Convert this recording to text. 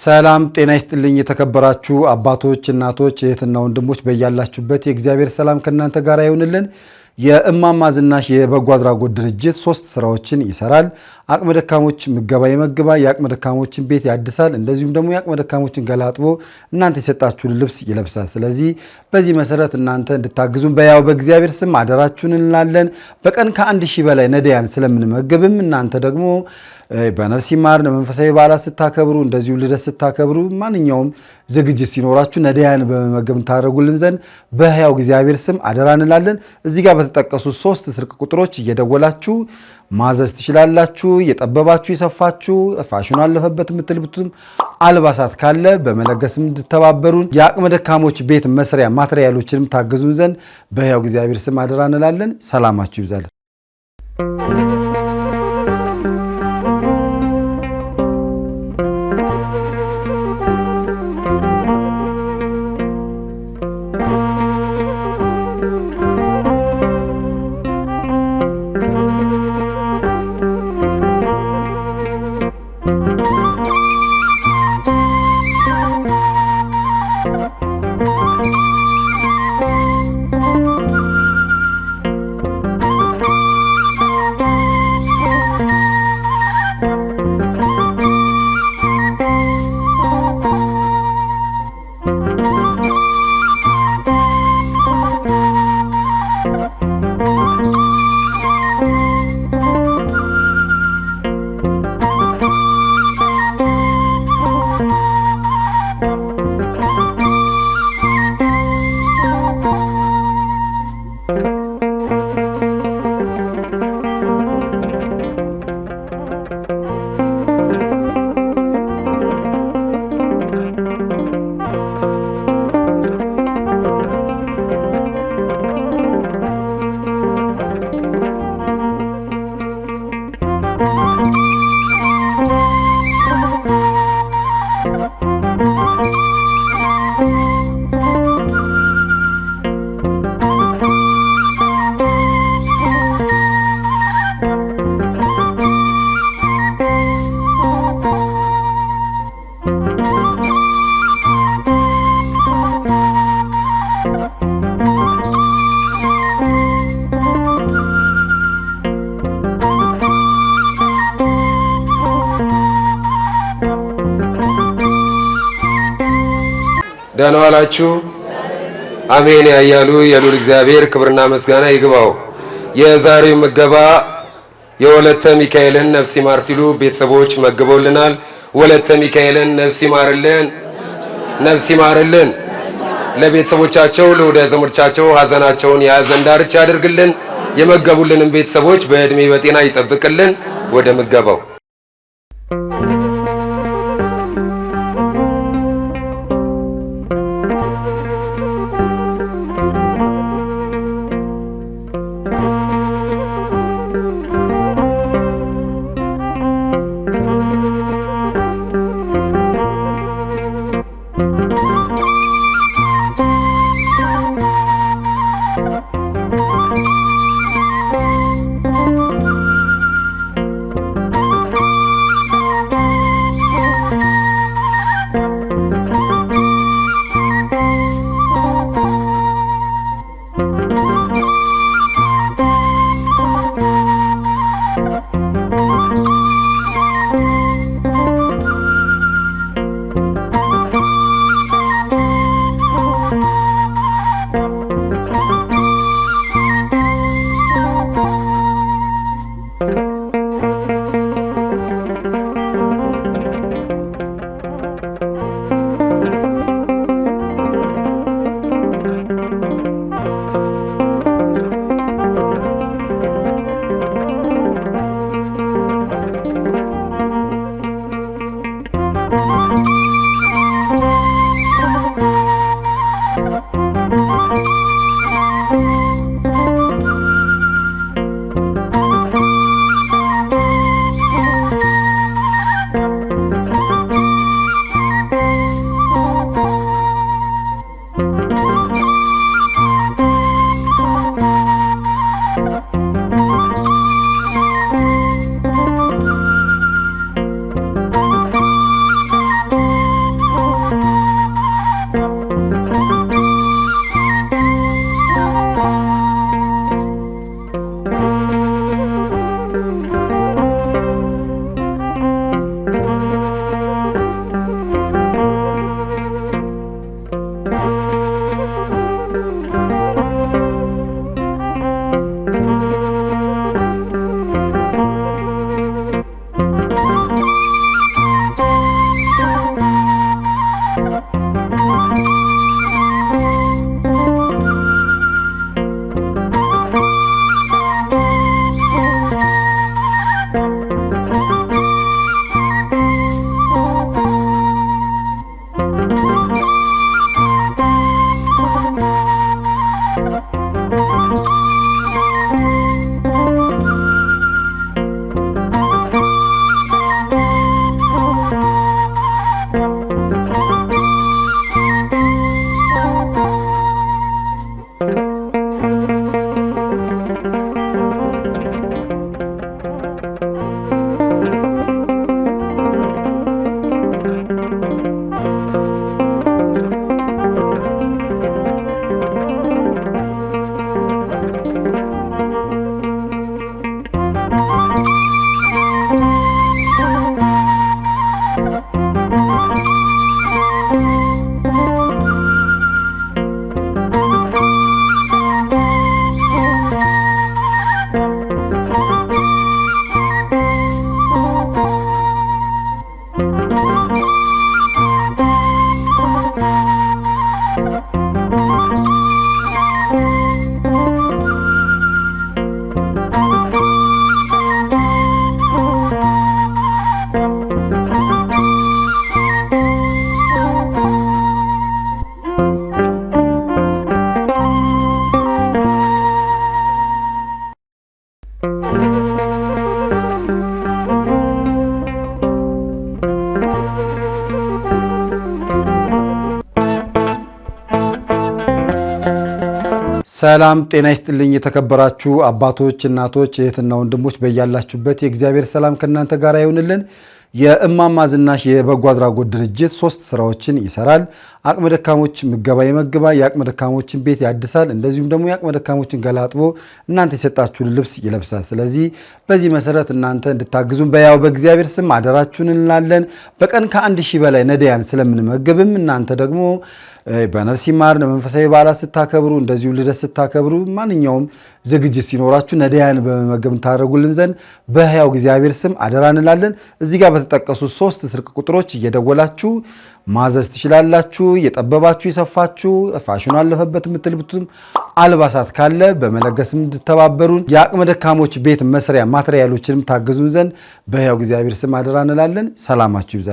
ሰላም ጤና ይስጥልኝ የተከበራችሁ አባቶች እናቶች እህትና ወንድሞች በእያላችሁበት የእግዚአብሔር ሰላም ከእናንተ ጋር ይሁንልን። የእማማ ዝናሽ የበጎ አድራጎት ድርጅት 3 ስራዎችን ይሰራል። አቅመ ደካሞች ምገባ ይመግባል፣ የአቅመ ደካሞችን ቤት ያድሳል፣ እንደዚሁም ደግሞ የአቅመ ደካሞችን ገላጥቦ እናንተ የሰጣችሁን ልብስ ይለብሳል። ስለዚህ በዚህ መሰረት እናንተ እንድታግዙን በያው በእግዚአብሔር ስም አደራችሁን እንላለን። በቀን ከ1000 በላይ ነዳያን ስለምንመገብም እናንተ ደግሞ በነፍስ ይማር መንፈሳዊ በዓላት ስታከብሩ እንደዚሁ ልደት ስታከብሩ ማንኛውም ዝግጅት ሲኖራችሁ ነዳያን በመመገብ ታደርጉልን ዘንድ በሕያው እግዚአብሔር ስም አደራ እንላለን። እዚህ ጋር በተጠቀሱ 3 ስልክ ቁጥሮች እየደወላችሁ ማዘዝ ትችላላችሁ። የጠበባችሁ የሰፋችሁ ፋሽኑ አለፈበት የምትልብቱም አልባሳት ካለ በመለገስም እንድተባበሩን የአቅመ ደካሞች ቤት መስሪያ ማትሪያሎችንም ታገዙን ዘንድ በሕያው እግዚአብሔር ስም አደራ እንላለን። ሰላማችሁ ይብዛል። ደህና ዋላችሁ። አሜን ያያሉ የሉል እግዚአብሔር ክብርና ምስጋና ይግባው። የዛሬው ምገባ የወለተ ሚካኤልን ነፍስ ይማር ሲሉ ቤተሰቦች መግበውልናል። ወለተ ሚካኤልን ነፍስ ይማርልን፣ ነፍስ ይማርልን። ለቤተሰቦቻቸው ለወዳጅ ዘመዶቻቸው ሀዘናቸውን የያዘን ዳርቻ ያድርግልን። የመገቡልንም ቤተሰቦች በእድሜ በጤና ይጠብቅልን። ወደ ምገባው ሰላም ጤና ይስጥልኝ። የተከበራችሁ አባቶች፣ እናቶች፣ እህትና ወንድሞች በያላችሁበት የእግዚአብሔር ሰላም ከእናንተ ጋር ይሁንልን። የእማማ ዝናሽ የበጎ አድራጎት ድርጅት 3 ስራዎችን ይሰራል። አቅመ ደካሞች ምገባ ይመግባል፣ የአቅመ ደካሞችን ቤት ያድሳል፣ እንደዚሁም ደግሞ የአቅመ ደካሞችን ገላጥቦ እናንተ የሰጣችሁን ልብስ ይለብሳል። ስለዚህ በዚህ መሰረት እናንተ እንድታግዙን በያው በእግዚአብሔር ስም አደራችሁን እንላለን። በቀን ከ1000 በላይ ነዳያን ስለምንመገብም እናንተ ደግሞ በነፍስ ይማር መንፈሳዊ በዓላት ስታከብሩ፣ እንደዚሁ ልደት ስታከብሩ፣ ማንኛውም ዝግጅት ሲኖራችሁ ነዳያን በመመገብ ታደርጉልን ዘንድ በሕያው እግዚአብሔር ስም አደራ እንላለን። እዚህ ጋር በተጠቀሱ 3 ስልክ ቁጥሮች እየደወላችሁ ማዘዝ ትችላላችሁ። የጠበባችሁ የሰፋችሁ ፋሽኑ አለፈበት የምትልብቱም አልባሳት ካለ በመለገስም እንድተባበሩን የአቅመ ደካሞች ቤት መስሪያ ማትሪያሎችንም ታግዙን ዘንድ በሕያው እግዚአብሔር ስም አደራ እንላለን። ሰላማችሁ ይብዛል።